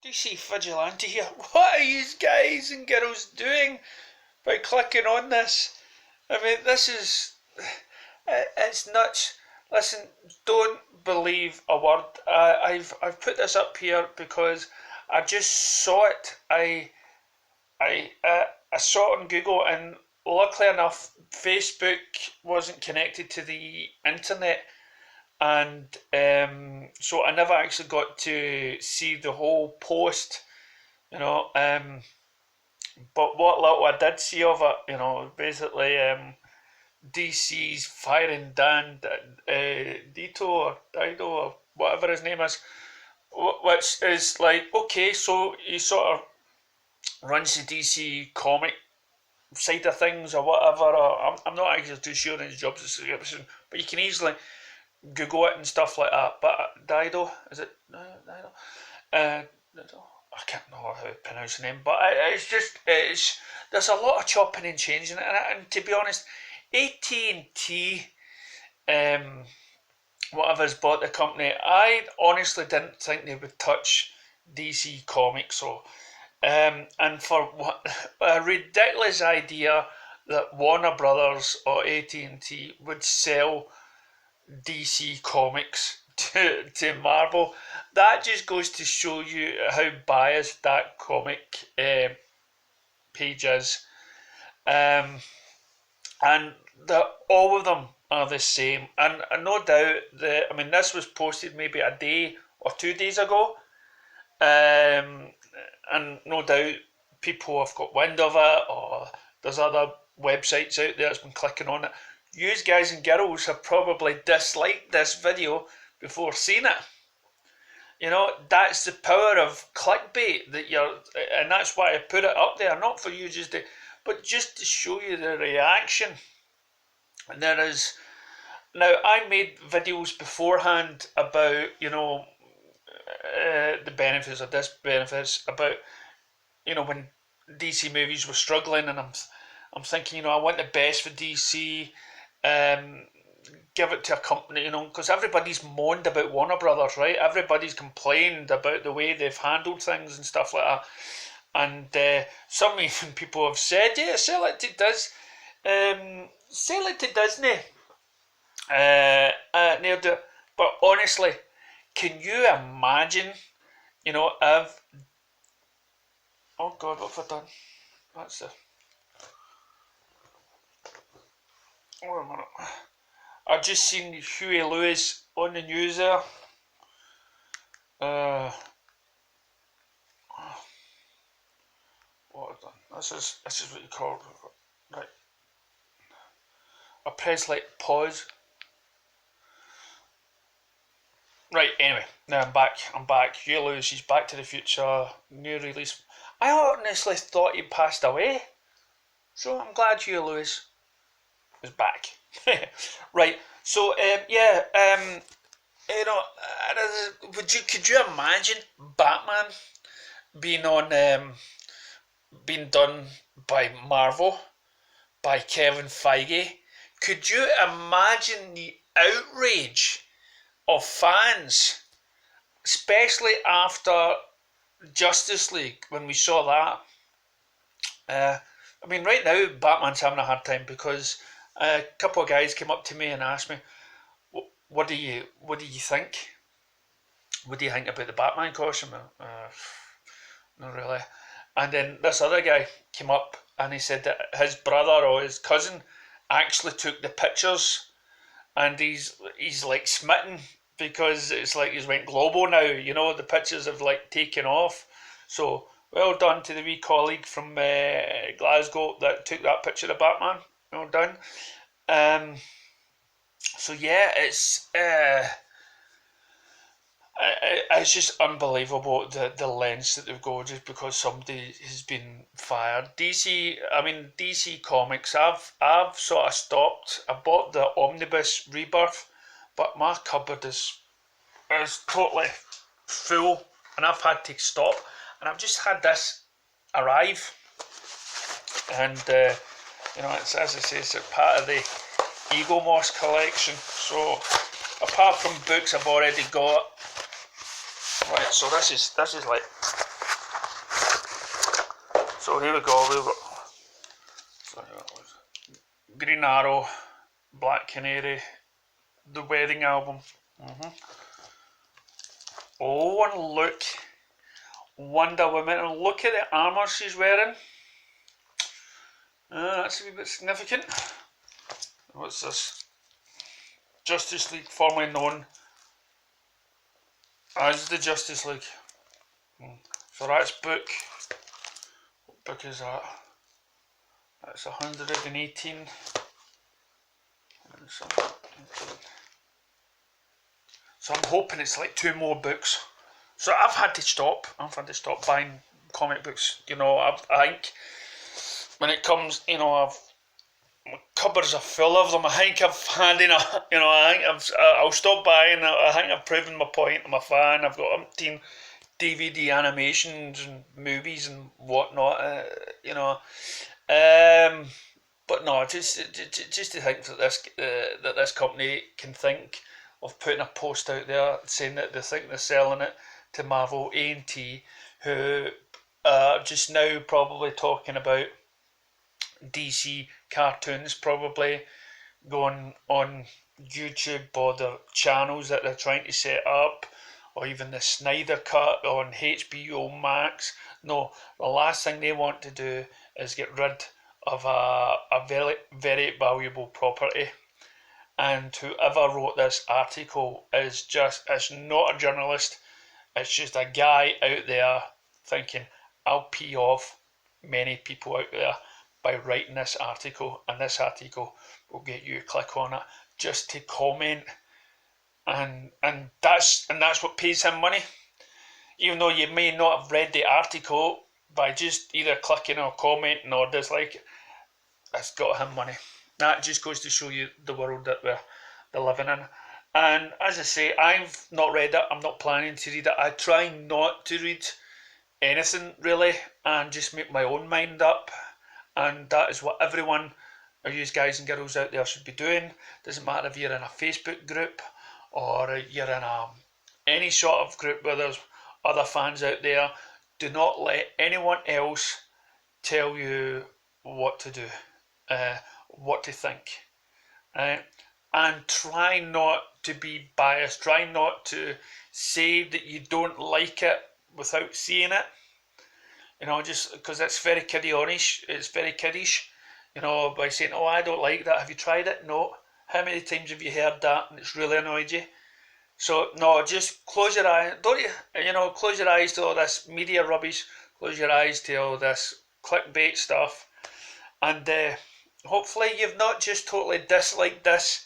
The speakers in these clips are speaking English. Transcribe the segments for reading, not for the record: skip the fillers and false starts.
DC Vigilante here. What are you guys and girls doing by clicking on this? I mean, this is. It's nuts. Listen, don't believe a word. I've put this up here because I just saw it. I saw it on Google, and luckily enough, Facebook wasn't connected to the internet, and so I never actually got to see the whole post, you know. But what little I did see of it, basically DC's firing Dan Dito or Dido or whatever his name is, which is like, okay, so he sort of runs the DC comic side of things or whatever. Or I'm not actually too sure in his job description, but you can easily Google it and stuff like that. But Dido, is it Dido? Uh, I can't know how to pronounce the name, but it's there's a lot of chopping and changing, and to be honest, AT&T, whatever's bought the company, I honestly didn't think they would touch DC Comics. So, and for what a ridiculous idea that Warner Brothers or AT&T would sell DC Comics to Marvel. That just goes to show you how biased that comic page is. Um, and all of them are the same. And no doubt, this was posted maybe a day or 2 days ago. And no doubt people have got wind of it, or there's other websites out there that's been clicking on it. You guys and girls have probably disliked this video before seeing it. That's the power of clickbait and that's why I put it up there, not for you but just to show you the reaction. And there is, now I made videos beforehand about, the benefits of this, benefits about, when DC movies were struggling, and I'm thinking, I want the best for DC. Give it to a company, because everybody's moaned about Warner Brothers, right? Everybody's complained about the way they've handled things and stuff like that. And some even people have said, yeah, sell it to Disney. They'll do it. But honestly, can you imagine, if, oh God, what have I done? That's the, oh, a minute. I've just seen Huey Lewis on the news there. What I've done? This is what you call, right. I press like pause. Right. Anyway, now I'm back. Huey Lewis. He's Back to the Future. New release. I honestly thought he passed away. So I'm glad Huey Lewis is back. Right. So could you imagine Batman being being done by Marvel, by Kevin Feige? Could you imagine the outrage of fans, especially after Justice League, when we saw that? Right now Batman's having a hard time because a couple of guys came up to me and asked me, "What do you think? What do you think about the Batman costume?" Not really. And then this other guy came up and he said that his brother or his cousin actually took the pictures, and he's like smitten because it's like he's went global now. The pictures have like taken off. So well done to the wee colleague from Glasgow that took that picture of Batman. Well done. So yeah, it's just unbelievable the lengths that they've gone just because somebody has been fired. DC Comics. I've sort of stopped. I bought the Omnibus Rebirth, but my cupboard is totally full, and I've had to stop. And I've just had this arrive, and it's, as I say, it's a part of the Egomorph collection. So apart from books I've already got, right. So this is like So here we go. We've got Green Arrow, Black Canary, the Wedding album. Oh, and look, Wonder Woman, and look at the armour she's wearing. That's a wee bit significant. What's this? Justice League, formerly known as the Justice League. So that's book. What book is that? That's 118. So I'm hoping it's like 2 more books. So I've had to stop buying comic books. You know, I think when it comes, you know, my cupboards are full of them. I think I've had enough. You know, I'll stop buying. I think I've proven my point. I'm a fan. I've got umpteen DVD animations and movies and whatnot. You know, but no, just to think that this company can think of putting a post out there saying that they think they're selling it to Marvel A&T, who are just now probably talking about DC cartoons probably going on YouTube or the channels that they're trying to set up, or even the Snyder Cut on HBO Max. No, the last thing they want to do is get rid of a very, very valuable property. And whoever wrote this article is not a journalist, it's just a guy out there thinking, I'll pee off many people out there by writing this article, and this article will get you a click on it just to comment, and that's what pays him money. Even though you may not have read the article, by just either clicking or commenting or disliking, it's got him money. That just goes to show you the world that we're living in. And as I say, I've not read it. I'm not planning to read it. I try not to read anything really and just make my own mind up. And that is what everyone, or you guys and girls out there, should be doing. Doesn't matter if you're in a Facebook group or you're in any sort of group where there's other fans out there. Do not let anyone else tell you what to do, what to think. And try not to be biased. Try not to say that you don't like it without seeing it. You know, just because it's very kiddish. It's very kiddish. You know, by saying, "Oh, I don't like that. Have you tried it?" No. How many times have you heard that and it's really annoyed you? So no, just close your eyes. Don't you? You know, close your eyes to all this media rubbish. Close your eyes to all this clickbait stuff, and hopefully you've not just totally disliked this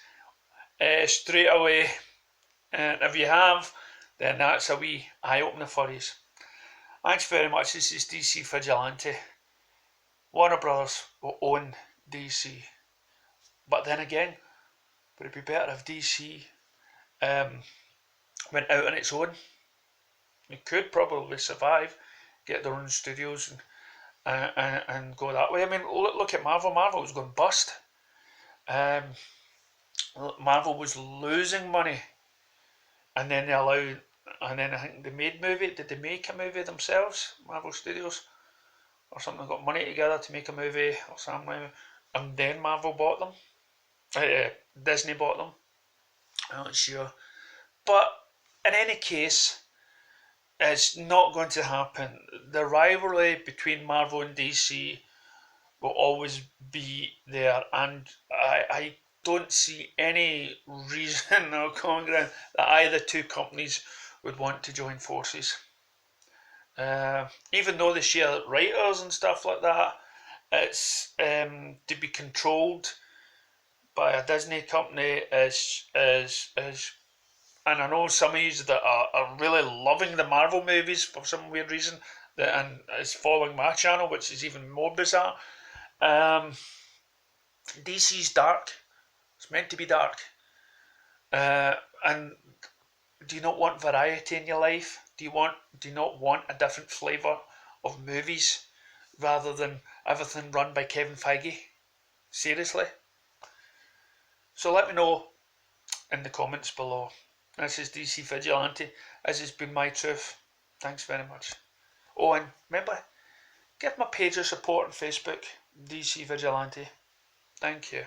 straight away. And if you have, then that's a wee eye opener for you. Thanks very much. This is DC Vigilante. Warner Brothers will own DC, but then again, would it be better if DC went out on its own? It could probably survive, get their own studios and go that way. I mean, look at Marvel. Marvel was going bust. Marvel was losing money, and then they allowed. And then I think they made movie. Did they make a movie themselves, Marvel Studios, or something? Got money together to make a movie or something, and then Marvel bought them. Disney bought them. I'm not sure, but in any case, it's not going to happen. The rivalry between Marvel and DC will always be there, and I don't see any reason or common ground that either two companies would want to join forces. Even though they share writers and stuff like that, it's to be controlled by a Disney company is and I know some of you that are really loving the Marvel movies for some weird reason, and is following my channel, which is even more bizarre. DC's dark. It's meant to be dark. And do you not want variety in your life? Do you not want a different flavour of movies rather than everything run by Kevin Feige? Seriously? So let me know in the comments below. This is DC Vigilante. This has been my truth. Thanks very much. Oh, and remember, give my page a support on Facebook, DC Vigilante. Thank you.